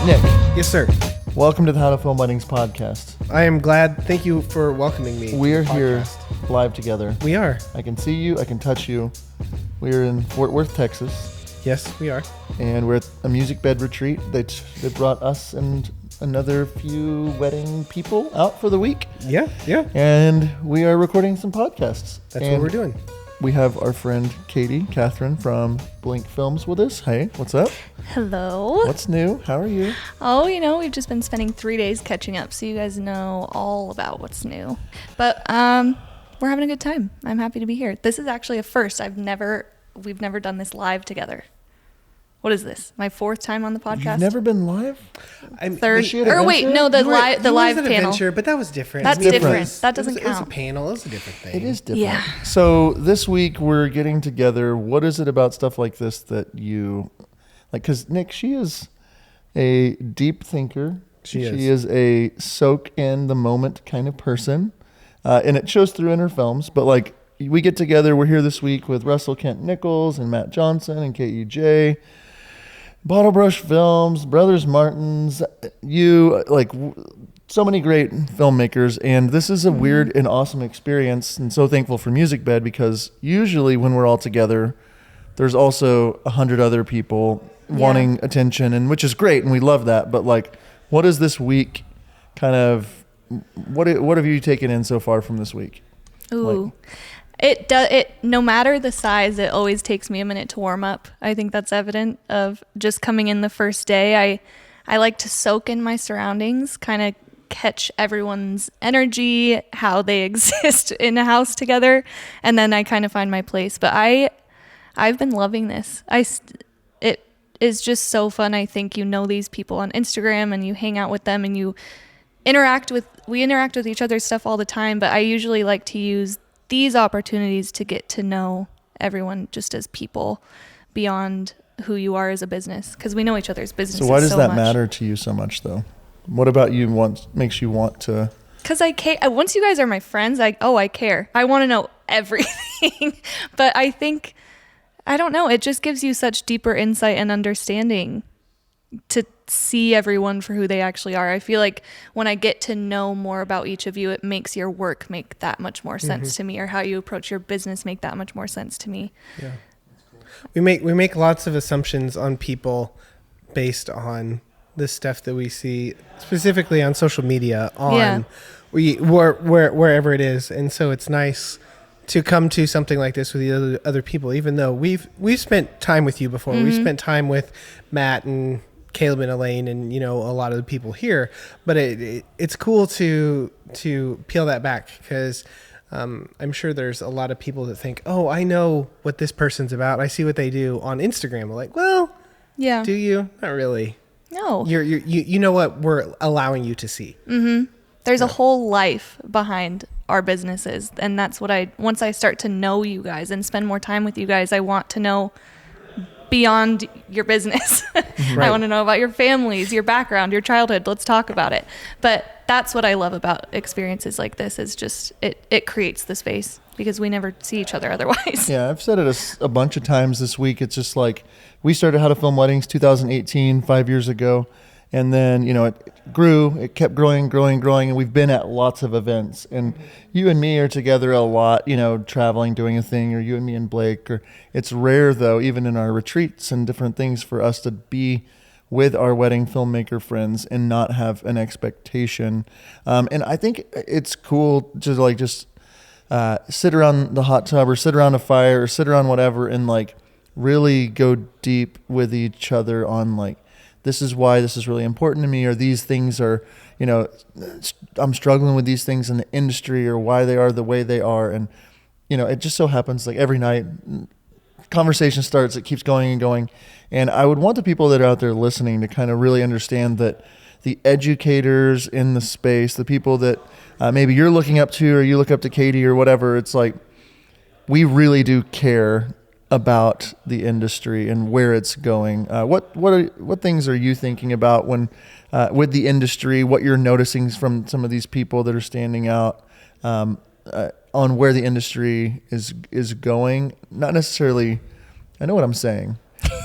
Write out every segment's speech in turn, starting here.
Nick, Yes, sir. welcome to the How to Film Weddings podcast. I am glad. Thank you for welcoming me. We to are the here podcast. live together. We are. I can see you, I can touch you. We are in Fort Worth, Texas, Yes, we are. and we're at a music bed retreat. They brought us and another few wedding people out for the week, Yeah. and we are recording some podcasts. That's And what we're doing. We have our friend Kathryn from BLNK Films with us. Hey, what's up? Hello. What's new? How are you? Oh, we've just been spending 3 days catching up, so you guys know all about what's new. But we're having a good time. I'm happy to be here. This is actually a first. We've never done this live together. What is this? My fourth time on the podcast? You've never been live? Third. Was she at Or wait, Adventure? no, the You were- live you was panel. at Adventure, but that was different. That's different. That doesn't It was a count. panel. It was a different thing. It is different. Yeah. So this week we're getting together. What is it about stuff like this that you like? Because Nick, she is a deep thinker. She is a soak in the moment kind of person, and it shows through in her films. But like we get together, we're here this week with Russell Kent Nichols and Matt Johnson and KEJ. Bottle Brush Films, Brothers Martins, so many great filmmakers, and this is a weird and awesome experience, and so thankful for Music Bed, because usually when we're all together, there's also 100 other people wanting attention, and which is great, and we love that, but like, what is this week kind of, what have you taken in so far from this week? Ooh. It no matter the size, it always takes me a minute to warm up. I think that's evident of just coming in the first day. I like to soak in my surroundings, kind of catch everyone's energy, how they exist in a house together, and then I kind of find my place. But I've been loving this. It is just so fun. I think you know these people on Instagram and you hang out with them and we interact with each other's stuff all the time, but I usually like to use these opportunities to get to know everyone just as people beyond who you are as a business, because we know each other's businesses so why does that much. matter to you so much, though? What about you makes you want to? Because I care. Once you guys are my friends, I care. I want to know everything. But I think, I don't know, it just gives you such deeper insight and understanding to see everyone for who they actually are. I feel like when I get to know more about each of you, it makes your work make that much more sense to me, or how you approach your business make that much more sense to me. Yeah. We make lots of assumptions on people based on the stuff that we see, specifically on social media, wherever it is, and so it's nice to come to something like this with the other people. Even though we've spent time with you before, we've spent time with Matt and Caleb and Elaine, and a lot of the people here. But it's cool to peel that back, because I'm sure there's a lot of people that think, oh, I know what this person's about. I see what they do on Instagram. I'm like, well, Yeah. do you? Not really. No. You know what we're allowing you to see. There's a whole life behind our businesses, and that's what once I start to know you guys and spend more time with you guys, I want to know beyond your business. I want to know about your families, your background, your childhood. Let's talk about it. But that's what I love about experiences like this, is just it creates the space, because we never see each other otherwise. Yeah, I've said it a bunch of times this week. It's just like, we started How to Film Weddings 2018, 5 years ago. And then, it grew, it kept growing, and we've been at lots of events. And you and me are together a lot, traveling, doing a thing, or you and me and Blake. Or it's rare, though, even in our retreats and different things, for us to be with our wedding filmmaker friends and not have an expectation. And I think it's cool to just sit around the hot tub, or sit around a fire, or sit around whatever, and really go deep with each other on this is why this is really important to me, or these things are, I'm struggling with these things in the industry, or why they are the way they are. And, it just so happens every night conversation starts, it keeps going and going. And I would want the people that are out there listening to kind of really understand that the educators in the space, the people that maybe you're looking up to, or you look up to Katie or whatever, it's we really do care about the industry and where it's going. What things are you thinking about when with the industry? What you're noticing from some of these people that are standing out on where the industry is going? Not necessarily. I know what I'm saying.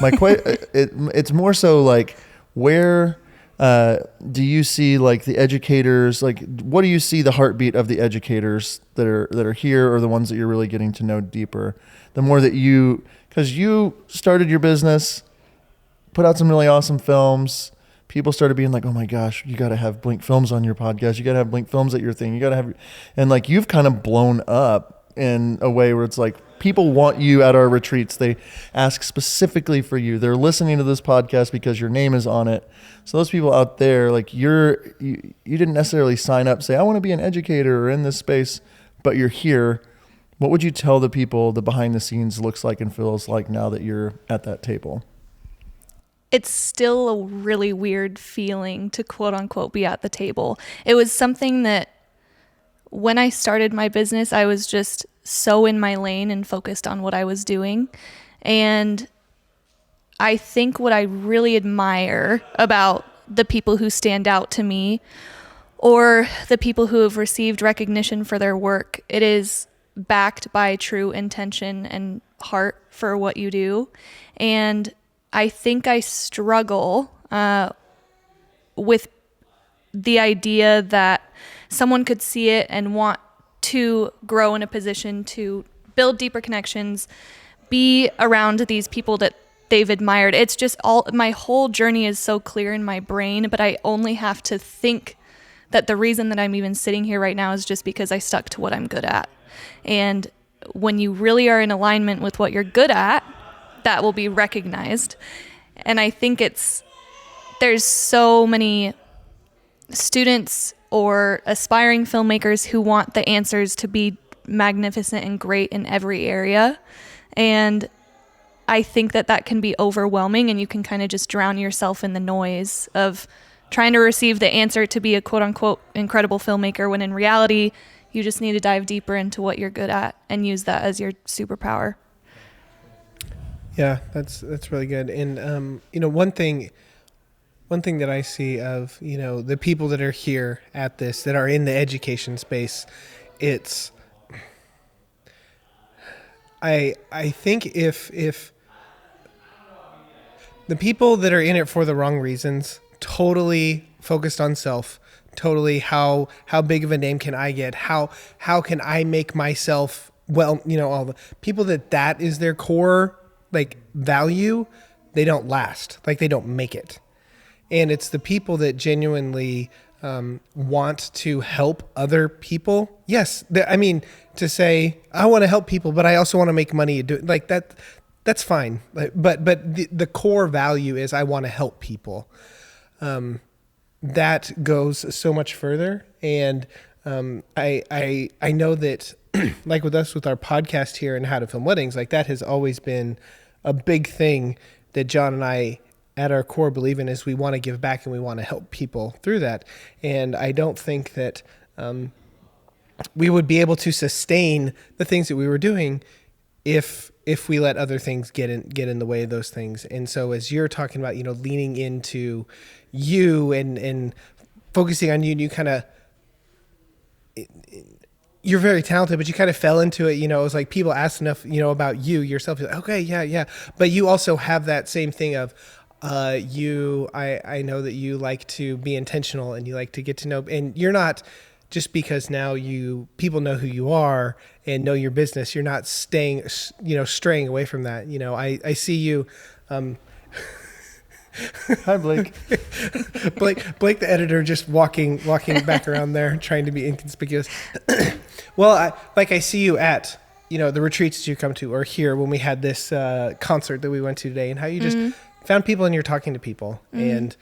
It's more so where Do you see like the educators, like what do you see the heartbeat of the educators that are here, or the ones that you're really getting to know deeper? The more that because you started your business, put out some really awesome films. People started being like, oh my gosh, you got to have Blink Films on your podcast. You got to have Blink Films at your thing. You got to have, and like you've kind of blown up in a way where it's like people want you at our retreats. They ask specifically for you. They're listening to this podcast because your name is on it. So those people out there, like you didn't necessarily sign up, say, I want to be an educator or in this space, but you're here. What would you tell the people the behind the scenes looks like and feels like now that you're at that table? It's still a really weird feeling to quote unquote be at the table. It was something that when I started my business, I was just so in my lane and focused on what I was doing. And I think what I really admire about the people who stand out to me, or the people who have received recognition for their work, it is backed by true intention and heart for what you do. And I think I struggle with the idea that someone could see it and want to grow in a position to build deeper connections, be around these people that they've admired. It's just my whole journey is so clear in my brain, but I only have to think that the reason that I'm even sitting here right now is just because I stuck to what I'm good at. And when you really are in alignment with what you're good at, that will be recognized. And I think there's so many students or aspiring filmmakers who want the answers to be magnificent and great in every area. And I think that can be overwhelming, and you can kind of just drown yourself in the noise of trying to receive the answer to be a quote unquote incredible filmmaker, when in reality, you just need to dive deeper into what you're good at and use that as your superpower. Yeah, that's really good. And one thing that I see of, the people that are here at this, that are in the education space, I think if the people that are in it for the wrong reasons, totally focused on self, totally how big of a name can I get? How can I make myself, all the people that is their core value, they don't last, they don't make it. And it's the people that genuinely want to help other people. Yes, to say, I want to help people, but I also want to make money. That's fine. But the core value is I want to help people. That goes so much further. And I know that with us, with our podcast here and How to Film Weddings, that has always been a big thing that John and I at our core believe in, is we want to give back and we want to help people through that. And I don't think that we would be able to sustain the things that we were doing if we let other things get in the way of those things. And so as you're talking about, leaning into you and focusing on you, and you kind of, you're very talented, but you kind of fell into it. It was like people asked enough, about you yourself. You're like, okay, yeah. But you also have that same thing of, I know that you like to be intentional and you like to get to know, and you're not, just because now people know who you are and know your business, you're not straying away from that. I see you. Hi, Blake. Blake, the editor, just walking back around there, trying to be inconspicuous. Well, I see you at, the retreats that you come to, or here when we had this concert that we went to today, and how you just found people and you're talking to people and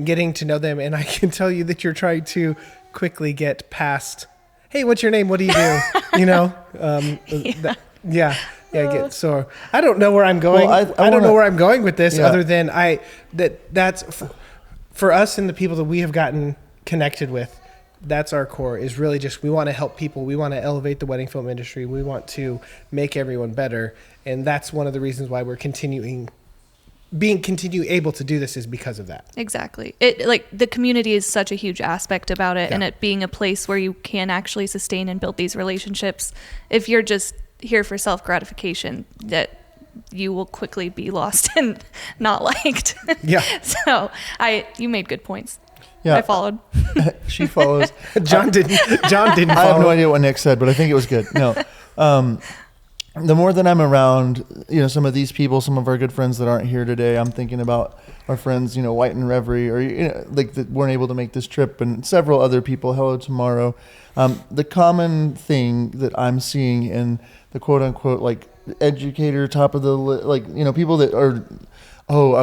getting to know them. And I can tell you that you're trying to quickly get past, hey, what's your name? What do you do? Yeah. So I don't know where I'm going. Well, I don't know where I'm going with this, other than that's for us and the people that we have gotten connected with. That's our core, is really just, we want to help people. We want to elevate the wedding film industry. We want to make everyone better. And that's one of the reasons why we're continue able to do this, is because of that. Exactly. The community is such a huge aspect about it, and it being a place where you can actually sustain and build these relationships. If you're just here for self-gratification, that you will quickly be lost and not liked. Yeah. So you made good points. Yeah. I followed. She follows. John didn't follow. I have no idea what Nick said, but I think it was good. No. The more that I'm around, some of these people, some of our good friends that aren't here today, I'm thinking about our friends, White and Reverie, or that weren't able to make this trip, and several other people. Hello Tomorrow. The common thing that I'm seeing in the quote unquote like educator top of the people that are,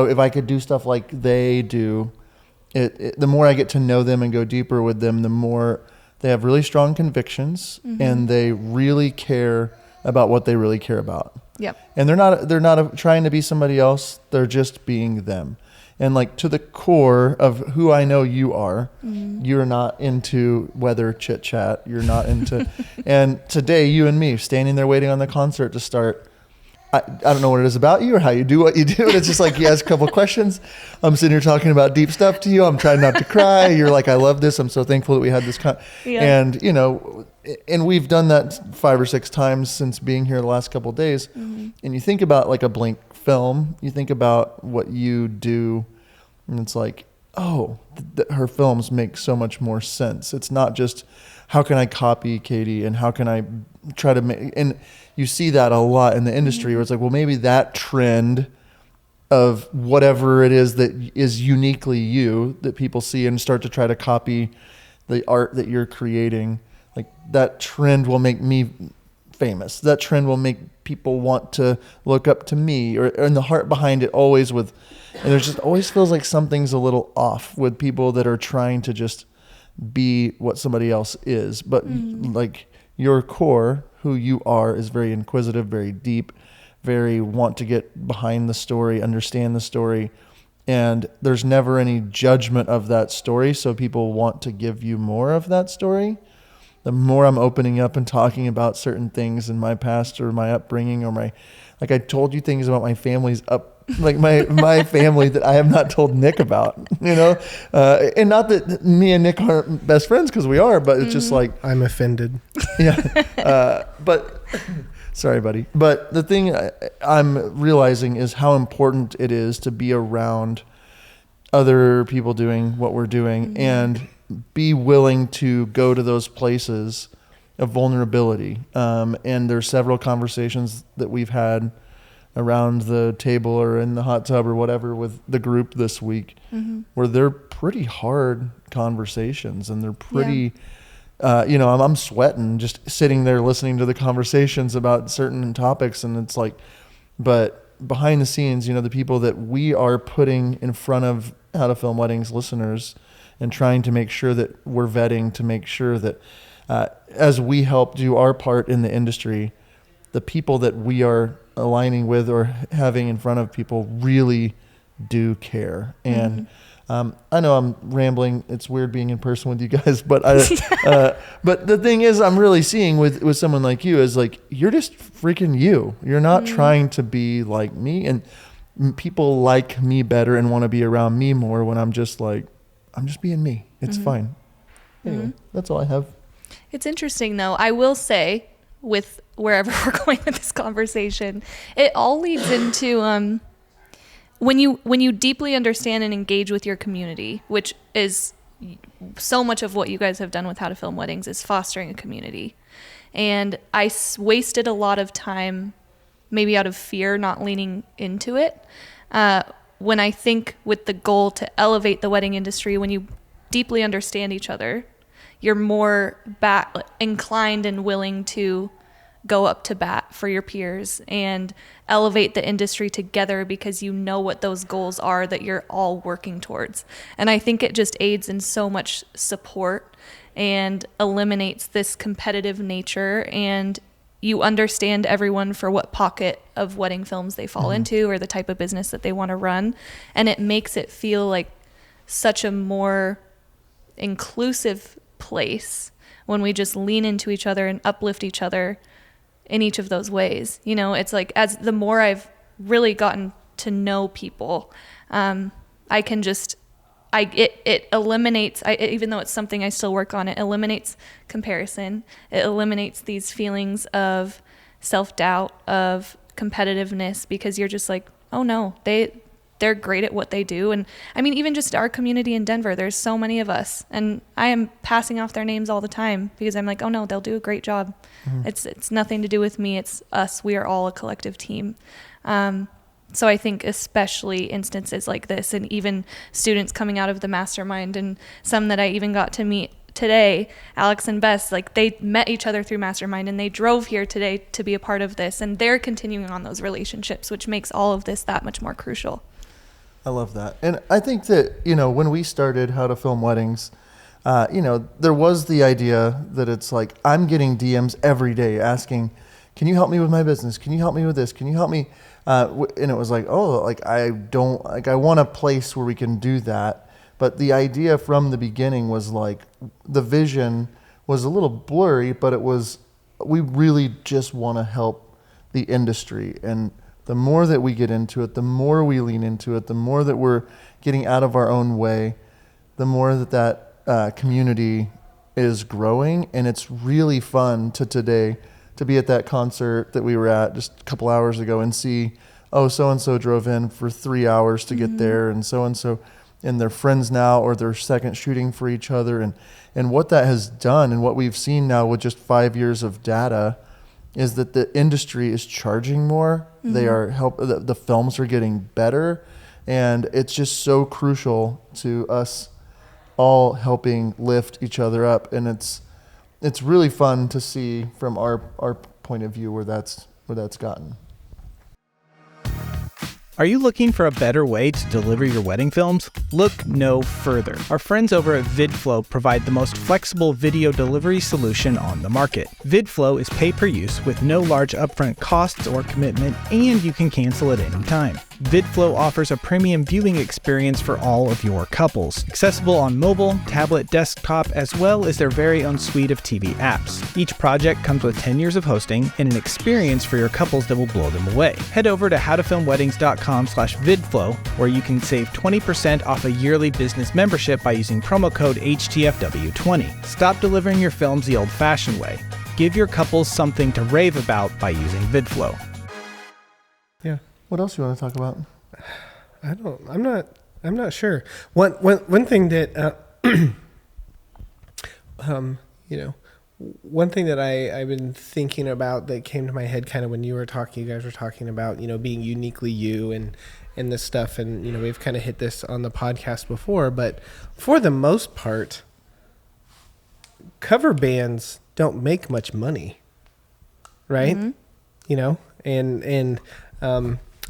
if I could do stuff like they do, the more I get to know them and go deeper with them, the more they have really strong convictions, and they really care about what they really care about. Yep. And they're not trying to be somebody else. They're just being them. And like to the core of who I know you are, you're not into weather chit chat. You're not into, and today you and me standing there waiting on the concert to start. I don't know what it is about you or how you do what you do. And it's just like you ask a couple of questions. I'm sitting here talking about deep stuff to you. I'm trying not to cry. You're like, I love this. I'm so thankful that we had this. And, and we've done that 5 or 6 times since being here the last couple of days. And you think about like a blank film. You think about what you do. And it's like, her films make so much more sense. It's not just how can I copy Katie and how can I try to make, and you see that a lot in the industry where it's like, well, maybe that trend of whatever it is that is uniquely you that people see and start to try to copy the art that you're creating, like that trend will make me famous. That trend will make people want to look up to me, or in the heart behind it always and there's just always feels like something's a little off with people that are trying to just be what somebody else is. But like your core, who you are, is very inquisitive, very deep, very want to get behind the story, understand the story. And there's never any judgment of that story. So people want to give you more of that story. The more I'm opening up and talking about certain things in my past or my upbringing or I told you things about my family's like my family that I have not told Nick about, and not that me and Nick aren't best friends, because we are, but it's just like, I'm offended. Yeah. But sorry, buddy. But the thing I'm realizing is how important it is to be around other people doing what we're doing and be willing to go to those places of vulnerability. And there's several conversations that we've had around the table or in the hot tub or whatever with the group this week, where they're pretty hard conversations, and they're pretty, I'm sweating just sitting there listening to the conversations about certain topics. And it's like, but behind the scenes, the people that we are putting in front of How to Film Weddings listeners and trying to make sure that we're vetting to make sure that as we help do our part in the industry, the people that we are aligning with or having in front of people really do care. And I know I'm rambling. It's weird being in person with you guys, but but the thing is, I'm really seeing with someone like you is like, you're just freaking you. You're not trying to be like me, and people like me better and want to be around me more when I'm just being me. It's fine. Anyway, that's all I have. It's interesting though. I will say, with wherever we're going with this conversation, it all leads into when you deeply understand and engage with your community, which is so much of what you guys have done with How to Film Weddings, is fostering a community. And I wasted a lot of time, maybe out of fear, not leaning into it. When I think with the goal to elevate the wedding industry, when you deeply understand each other, you're more inclined and willing to go up to bat for your peers and elevate the industry together, because you know what those goals are that you're all working towards. And I think it just aids in so much support and eliminates this competitive nature, and you understand everyone for what pocket of wedding films they fall into or the type of business that they want to run. And it makes it feel like such a more inclusive place when we just lean into each other and uplift each other in each of those ways. It's like, as the more I've really gotten to know people, I can just, it eliminates, even though it's something I still work on, it eliminates comparison. It eliminates these feelings of self-doubt, of competitiveness, because you're just like, oh no, they're great at what they do. And I mean, even just our community in Denver, there's so many of us, and I am passing off their names all the time because I'm like, oh no, they'll do a great job. It's nothing to do with me. It's us. We are all a collective team. So I think especially instances like this, and even students coming out of the mastermind, and some that I even got to meet today, Alex and Bess, like they met each other through mastermind and they drove here today to be a part of this, and they're continuing on those relationships, which makes all of this that much more crucial. I love that. And I think that, when we started How to Film Weddings, there was the idea that it's like, I'm getting DMs every day asking, can you help me with my business? Can you help me with this? Can you help me? And it was like, I want a place where we can do that. But the idea from the beginning was like, the vision was a little blurry, but we really just want to help the industry. And the more that we get into it, the more we lean into it, the more that we're getting out of our own way, the more that community is growing. And it's really fun today to be at that concert that we were at just a couple hours ago and see, so-and-so drove in for 3 hours to get there, and so-and-so, and they're friends now, or they're second shooting for each other. And what that has done, and what we've seen now with just 5 years of data, is that the industry is charging more. They are the films are getting better, and it's just so crucial to us all helping lift each other up. And it's really fun to see from our point of view where that's gotten. Are you looking for a better way to deliver your wedding films? Look no further. Our friends over at VidFlow provide the most flexible video delivery solution on the market. VidFlow is pay-per-use with no large upfront costs or commitment, and you can cancel at any time. VidFlow offers a premium viewing experience for all of your couples, accessible on mobile, tablet, desktop, as well as their very own suite of TV apps. Each project comes with 10 years of hosting and an experience for your couples that will blow them away. Head over to howtofilmweddings.com/vidflow, where you can save 20% off a yearly business membership by using promo code HTFW20. Stop delivering your films the old-fashioned way. Give your couples something to rave about by using VidFlow. Yeah. What else do you want to talk about? I'm not sure. One thing that one thing that I've been thinking about that came to my head kind of when you guys were talking about, being uniquely you and this stuff. And, we've kind of hit this on the podcast before, but for the most part, cover bands don't make much money, right?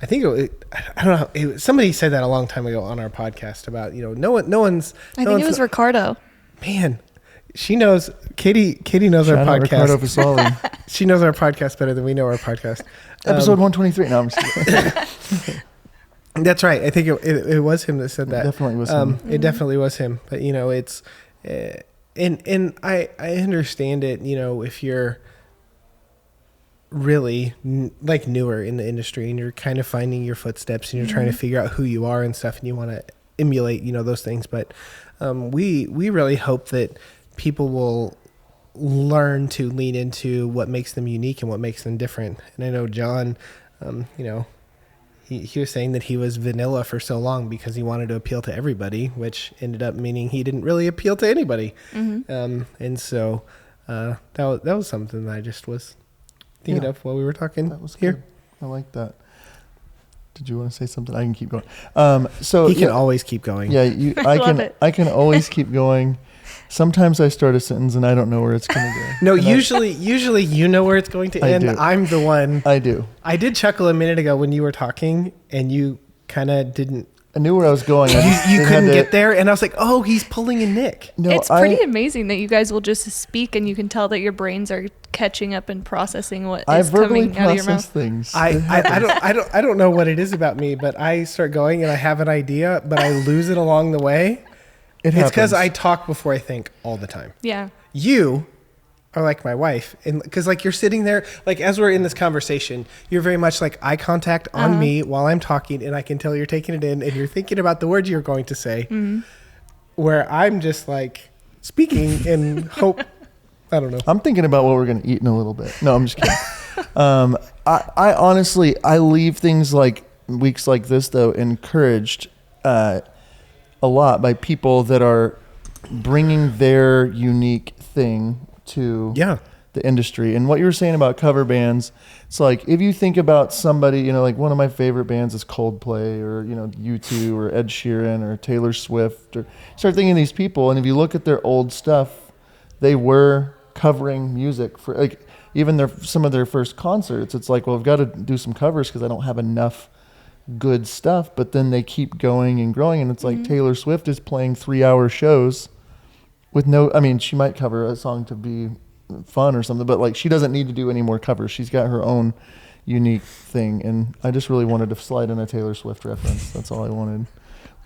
I think I don't know. Somebody said that a long time ago on our podcast about, no one's. I think it was Ricardo. Man, she knows. Katie knows our podcast. Ricardo Fasoli. She knows our podcast better than we know our podcast. Episode 123. No, I'm just kidding. That's right. I think it was him that said that. It definitely was him. It definitely was him. But it's and I understand it. If you're really newer in the industry and you're kind of finding your footsteps and you're trying to figure out who you are and stuff, and you want to emulate those things, but we really hope that people will learn to lean into what makes them unique and what makes them different. And I know John, he was saying that he was vanilla for so long because he wanted to appeal to everybody, which ended up meaning he didn't really appeal to anybody. And so that was something that I just was thinking of while we were talking. That was here. Good. I like that. Did you want to say something? I can keep going. So he can always keep going. Yeah, I can always keep going. Sometimes I start a sentence and I don't know where it's going to go. No, usually you know where it's going to end. I'm the one. I do. I did chuckle a minute ago when you were talking and you kind of didn't. I knew where I was going. You couldn't get there, and I was like, "Oh, he's pulling a Nick." No, it's pretty amazing that you guys will just speak, and you can tell that your brains are catching up and processing what is coming out of your mouth. Things. I don't know what it is about me, but I start going and I have an idea, but I lose it along the way. It's because I talk before I think all the time. Yeah. You are like my wife, and because you're sitting there, as we're in this conversation, you're very much eye contact on me while I'm talking, and I can tell you're taking it in and you're thinking about the words you're going to say. Where I'm just speaking and hope. I don't know. I'm thinking about what we're going to eat in a little bit. No, I'm just kidding. I honestly, I leave things like weeks like this though encouraged a lot by people that are bringing their unique thing to the industry. And what you were saying about cover bands, it's like if you think about somebody, you know, like one of my favorite bands is Coldplay or, you know, U2 or Ed Sheeran or Taylor Swift, or start thinking of these people, and if you look at their old stuff, they were covering music for like even some of their first concerts. It's like, well, I've got to do some covers because I don't have enough good stuff, but then they keep going and growing, and it's like Taylor Swift is playing 3-hour shows with I mean, she might cover a song to be fun or something, but like she doesn't need to do any more covers. She's got her own unique thing, and I just really wanted to slide in a Taylor Swift reference. That's all I wanted.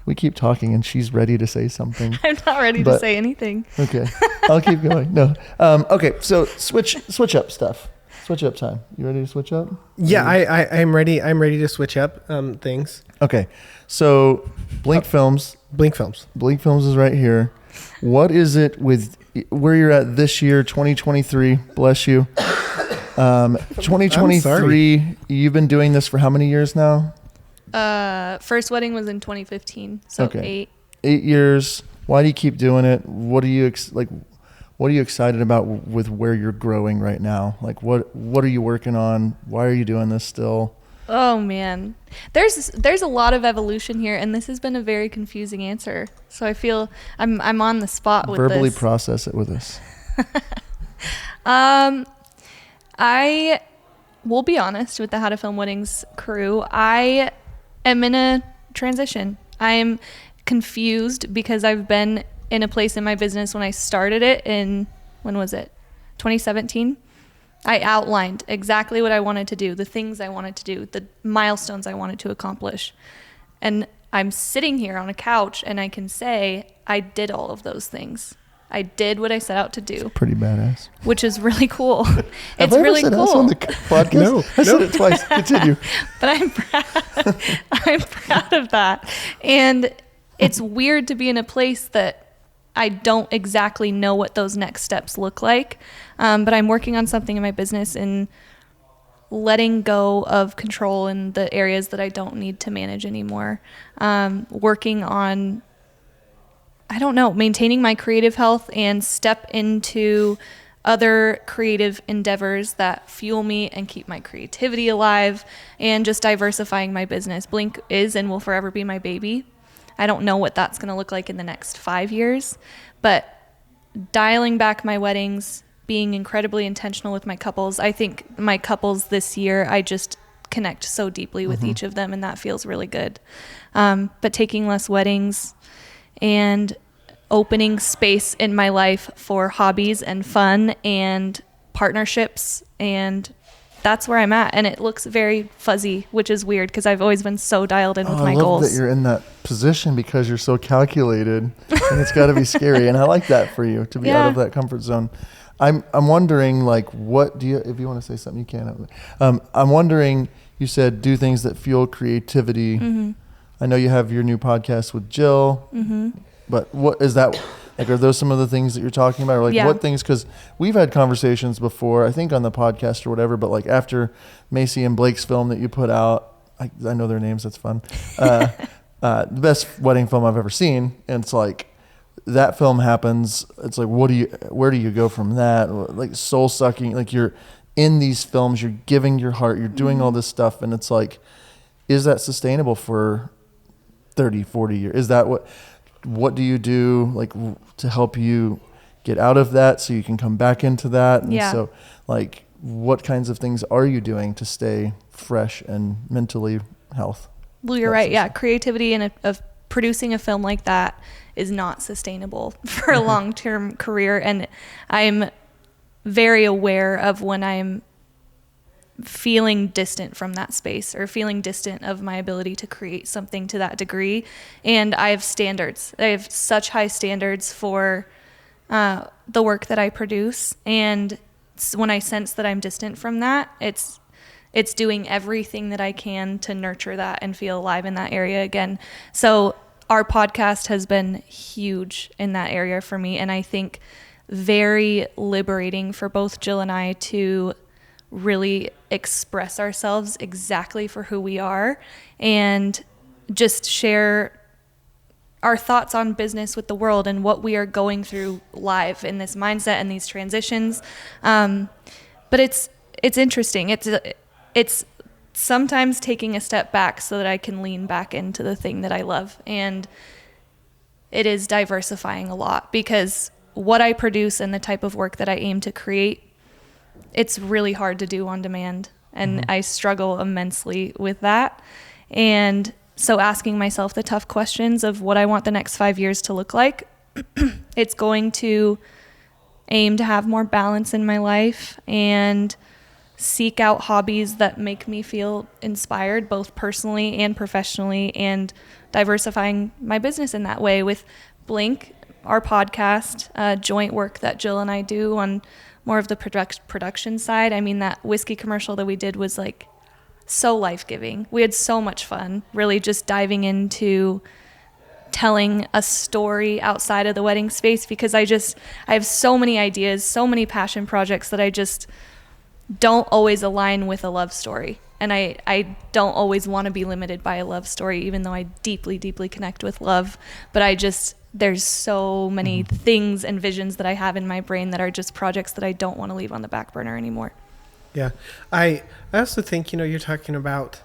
We keep talking and she's ready to say something. I'm not ready to say anything. Okay, I'll keep going. No. Okay, so switch up stuff. Switch up time. You ready to switch up? Yeah, I'm ready. I'm ready to switch up things. Okay, so Blink Films. Blink Films. Blink Films is right here. What is it with where you're at this year, 2023? Bless you. 2023. You've been doing this for how many years now? First wedding was in 2015, so 8. 8 years. Why do you keep doing it? What are you what are you excited about with where you're growing right now? Like what are you working on? Why are you doing this still? Oh man, there's a lot of evolution here, and this has been a very confusing answer. So I feel I'm on the spot with Verbally this. process it with us. I will be honest with the How to Film Weddings crew. I am in a transition. I am confused because I've been in a place in my business when I started it in, when was it? 2017. I outlined exactly what I wanted to do, the things I wanted to do, the milestones I wanted to accomplish. And I'm sitting here on a couch and I can say I did all of those things. I did what I set out to do. Pretty badass. Which is really cool. Have It's I ever really said cool. ass on the podcast? No. I said it twice. Continue. But I'm proud. I'm proud of that. And it's weird to be in a place that I don't exactly know what those next steps look like. But I'm working on something in my business and letting go of control in the areas that I don't need to manage anymore. Working on, I don't know, maintaining my creative health and step into other creative endeavors that fuel me and keep my creativity alive, and just diversifying my business. Blink is and will forever be my baby. I don't know what that's going to look like in the next 5 years, but dialing back my weddings, being incredibly intentional with my couples. I think my couples this year, I just connect so deeply with each of them, and that feels really good. But taking less weddings and opening space in my life for hobbies and fun and partnerships, and that's where I'm at. And it looks very fuzzy, which is weird because I've always been so dialed in with my I love goals. that you're in that position because you're so calculated, and it's got to be scary. And I like that for you to be out of that comfort zone. I'm wondering, like, what do you, if you want to say something, you can. I'm wondering, you said do things that fuel creativity. Mm-hmm. I know you have your new podcast with Jill, but what is that? Like, are those some of the things that you're talking about? Or like what things, because we've had conversations before, I think on the podcast or whatever, but like after Macy and Blake's film that you put out, I know their names, that's fun. The best wedding film I've ever seen. And it's like, that film happens. It's like, where do you go from that? Like soul sucking, like you're in these films, you're giving your heart, you're doing all this stuff. And it's like, is that sustainable for 30, 40 years? Is that what do you do like to help you get out of that so you can come back into that? And so like, what kinds of things are you doing to stay fresh and mentally health? Well, you're right. Yeah. Creativity and of producing a film like that is not sustainable for a long-term career. And I'm very aware of when I'm feeling distant from that space or feeling distant of my ability to create something to that degree. And I have standards. I have such high standards for the work that I produce. And when I sense that I'm distant from that, it's doing everything that I can to nurture that and feel alive in that area again. So our podcast has been huge in that area for me. And I think very liberating for both Jill and I to really express ourselves exactly for who we are and just share our thoughts on business with the world and what we are going through live in this mindset and these transitions. But it's interesting. It's sometimes taking a step back so that I can lean back into the thing that I love. And it is diversifying a lot, because what I produce and the type of work that I aim to create, it's really hard to do on demand. And I struggle immensely with that. And so asking myself the tough questions of what I want the next 5 years to look like, it's going to aim to have more balance in my life and seek out hobbies that make me feel inspired, both personally and professionally, and diversifying my business in that way with BLNK, our podcast, joint work that Jill and I do on more of the production side. I mean, that whiskey commercial that we did was like so life-giving. We had so much fun, really just diving into telling a story outside of the wedding space, because I have so many ideas, so many passion projects that I just don't always align with a love story. And I don't always want to be limited by a love story, even though I deeply, deeply connect with love. But there's so many things and visions that I have in my brain that are just projects that I don't want to leave on the back burner anymore. Yeah. I also think, you're talking about,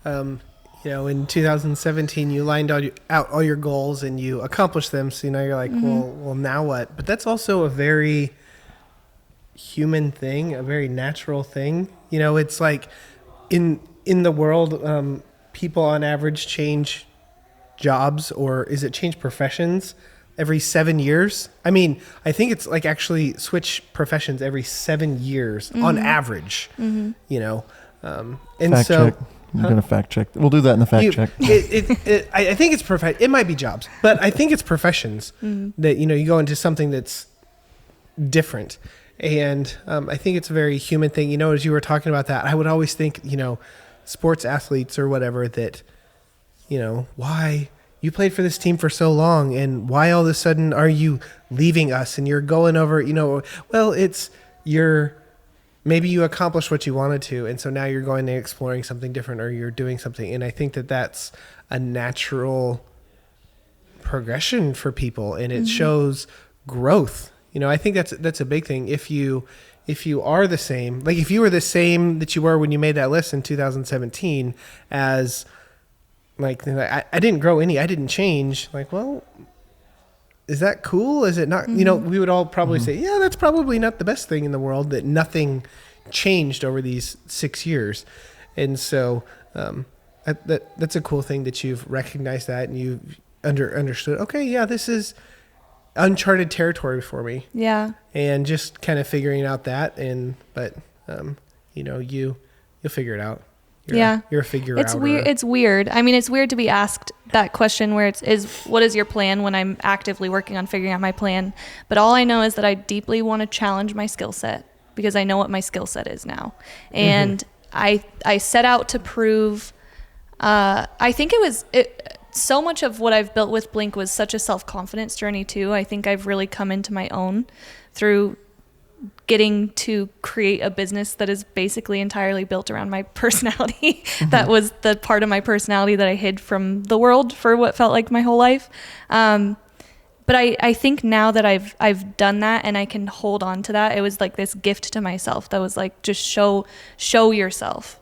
in 2017, you lined out all your goals and you accomplished them. So, you're like, well, now what? But that's also a very human thing, a very natural thing. It's like in the world, people on average change jobs, or is it change professions every 7 years? I mean, I think it's like actually switch professions every 7 years on average, and fact so check. I'm going to fact check. We'll do that in the fact check. I think it's it might be jobs, but I think it's professions that, you go into something that's different. And I think it's a very human thing. As you were talking about that, I would always think, sports athletes or whatever, that, why you played for this team for so long, and why all of a sudden are you leaving us and you're going over, well, maybe you accomplished what you wanted to, and so now you're going and exploring something different, or you're doing something. And I think that that's a natural progression for people, and it shows growth. I think that's a big thing. If you are the same, like if you were the same that you were when you made that list in 2017, as like I didn't grow any, I didn't change. Like, well, is that cool? Is it not? We would all probably say, yeah, that's probably not the best thing in the world, that nothing changed over these 6 years. And so that's a cool thing that you've recognized that, and you've understood. Okay, yeah, this is uncharted territory for me. Yeah. And just kind of figuring out that, but you'll figure it out. You're a figure out. It's weird. It's weird. I mean, it's weird to be asked that question where what is your plan, when I'm actively working on figuring out my plan. But all I know is that I deeply want to challenge my skill set, because I know what my skill set is now. And I set out to prove, I think so much of what I've built with BLNK was such a self-confidence journey too. I think I've really come into my own through getting to create a business that is basically entirely built around my personality. That was the part of my personality that I hid from the world for what felt like my whole life. But I think now that I've done that and I can hold on to that, it was like this gift to myself that was like, just show yourself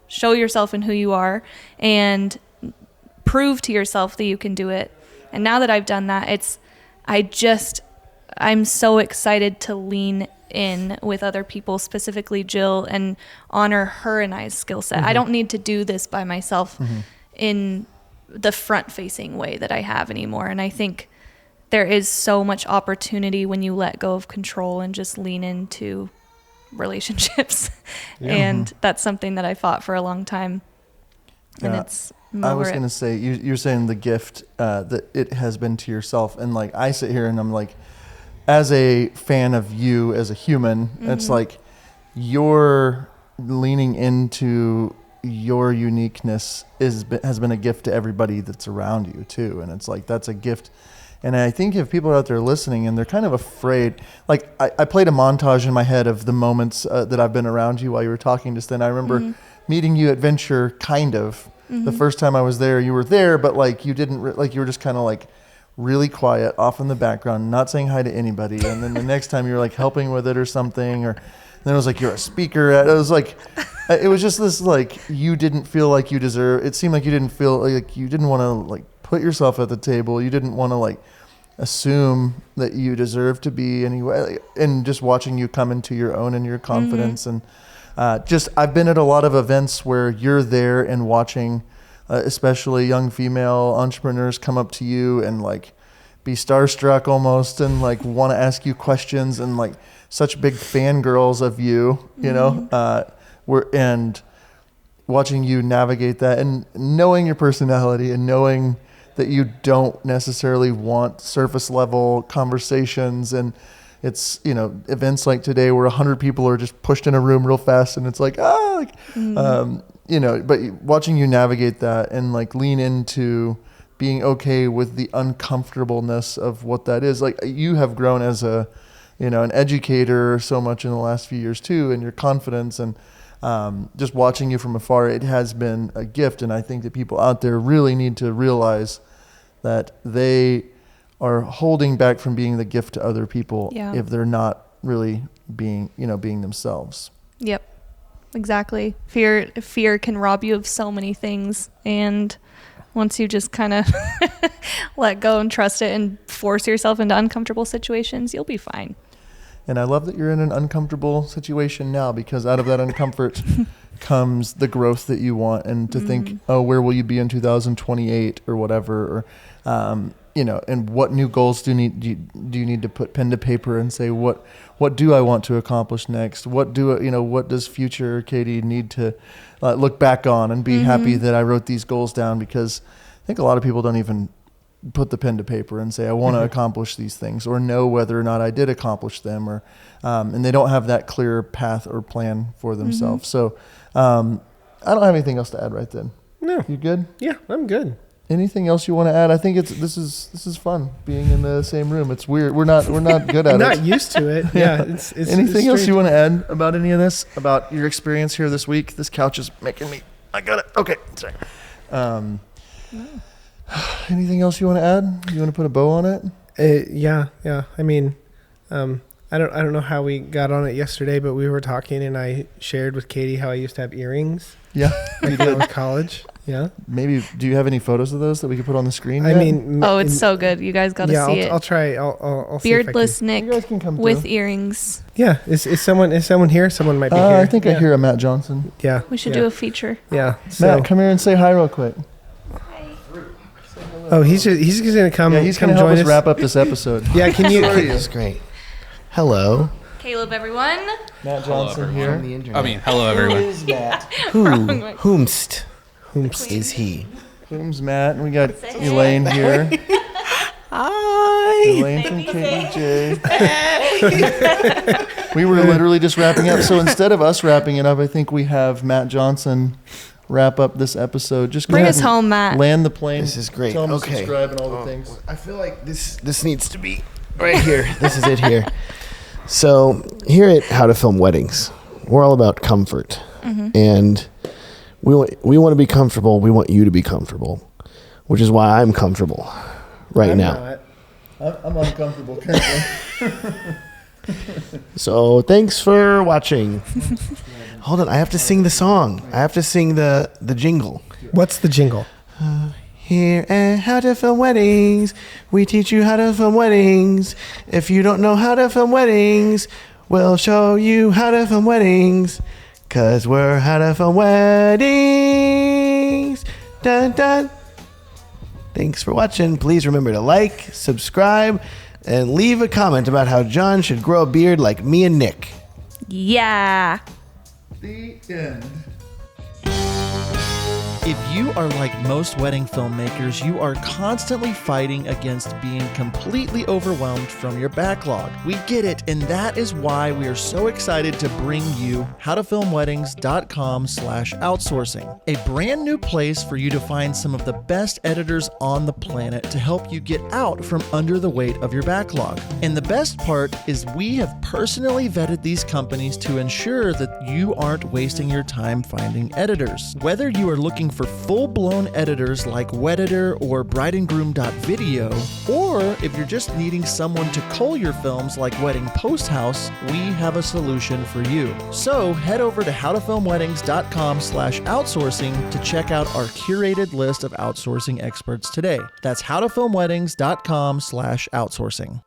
in who you are, and prove to yourself that you can do it. And now that I've done that, I'm so excited to lean in with other people, specifically Jill, and honor her and I's skill set. I don't need to do this by myself in the front facing way that I have anymore. And I think there is so much opportunity when you let go of control and just lean into relationships. And that's something that I fought for a long time. And I was going to say, you're saying the gift that it has been to yourself. And like, I sit here and I'm like, as a fan of you as a human, it's like you're leaning into your uniqueness has been a gift to everybody that's around you too. And it's like, that's a gift And I think if people are out there listening and they're kind of afraid, like I played a montage in my head of the moments that I've been around you while you were talking just then. I remember meeting you at Venture, kind of. The first time I was there, you were there, but like you didn't, like you were just kind of like really quiet, off in the background, not saying hi to anybody. And then the next time you were like helping with it or something, or then it was like you're a speaker. It was like, it was just this like you didn't feel like you deserve. It seemed like you didn't feel like you didn't want to like put yourself at the table. You didn't want to like assume that you deserve to be anyway. And just watching you come into your own and your confidence and just I've been at a lot of events where you're there and watching. Especially young female entrepreneurs come up to you and like be starstruck almost and like want to ask you questions and like such big fangirls of you, you know, and watching you navigate that and knowing your personality and knowing that you don't necessarily want surface level conversations. And it's, you know, events like today where 100 people are just pushed in a room real fast and it's like, you know, but watching you navigate that and like lean into being okay with the uncomfortableness of what that is. Like you have grown as a, you know, an educator so much in the last few years too, and your confidence and just watching you from afar, it has been a gift. And I think that people out there really need to realize that they are holding back from being the gift to other people if they're not really being, you know, being themselves. Yep. Exactly. Fear can rob you of so many things. And once you just kind of let go and trust it and force yourself into uncomfortable situations, you'll be fine. And I love that you're in an uncomfortable situation now, because out of that uncomfort comes the growth that you want. And to think, oh, where will you be in 2028 or whatever, or, you know, and what new goals do you need to put pen to paper and say, what do I want to accomplish next? What does future Katie need to look back on and be happy that I wrote these goals down? Because I think a lot of people don't even put the pen to paper and say, I want to accomplish these things, or know whether or not I did accomplish them, or, and they don't have that clear path or plan for themselves. So, I don't have anything else to add right then. No. You good? Yeah, I'm good. Anything else you want to add? I think this is fun being in the same room. It's weird. We're not good at it. Not used to it. Yeah. It's anything else you want to add about any of this? About your experience here this week? This couch is making me. I got it. Okay. Sorry. No. Anything else you want to add? You want to put a bow on it? Yeah. I mean, I don't know how we got on it yesterday, but we were talking and I shared with Katie how I used to have earrings. Yeah. Like when I was college. Yeah. Maybe. Do you have any photos of those that we could put on the screen? I mean, it's so good. You guys got to see it. I'll try. I'll Beardless see Nick you guys can come with through. earrings. Yeah. Is someone here? Someone might be here. I think I hear a Matt Johnson. Yeah. We should do a feature. Yeah. Matt, come here and say hi real quick. Oh, he's just gonna come. Yeah, he's gonna help us wrap up this episode. Yeah. Can you? That's great. Hello. Caleb, everyone. Matt Johnson here. Hello everyone. Who is Matt? Whomst Whomst is he? Whom's Matt? And we got Elaine here. Hi. Elaine from KBJ. We were literally just wrapping up. So instead of us wrapping it up, I think we have Matt Johnson wrap up this episode. Just bring us home, Matt. Land the plane. This is great. Tell them Okay. to subscribe and all the things. I feel like this needs to be right here. This is it here. So here at How to Film Weddings, we're all about comfort, and we want to be comfortable. We want you to be comfortable, which is why I'm comfortable right now. I'm uncomfortable currently. So thanks for watching. Hold on, I have to sing the song. I have to sing the jingle. What's the jingle? Here at How to Film Weddings, we teach you how to film weddings. If you don't know how to film weddings, we'll show you how to film weddings. 'Cause we're How to Film Weddings. Dun dun. Thanks for watching. Please remember to like, subscribe, and leave a comment about how John should grow a beard like me and Nick. Yeah. The end. If you are like most wedding filmmakers, you are constantly fighting against being completely overwhelmed from your backlog. We get it, and that is why we are so excited to bring you howtofilmweddings.com/outsourcing, a brand new place for you to find some of the best editors on the planet to help you get out from under the weight of your backlog. And the best part is we have personally vetted these companies to ensure that you aren't wasting your time finding editors. Whether you are looking for full-blown editors like Wedditor or brideandgroom.video, or if you're just needing someone to cull your films like Wedding Post House, we have a solution for you. So head over to howtofilmweddings.com/outsourcing to check out our curated list of outsourcing experts today. That's howtofilmweddings.com/outsourcing.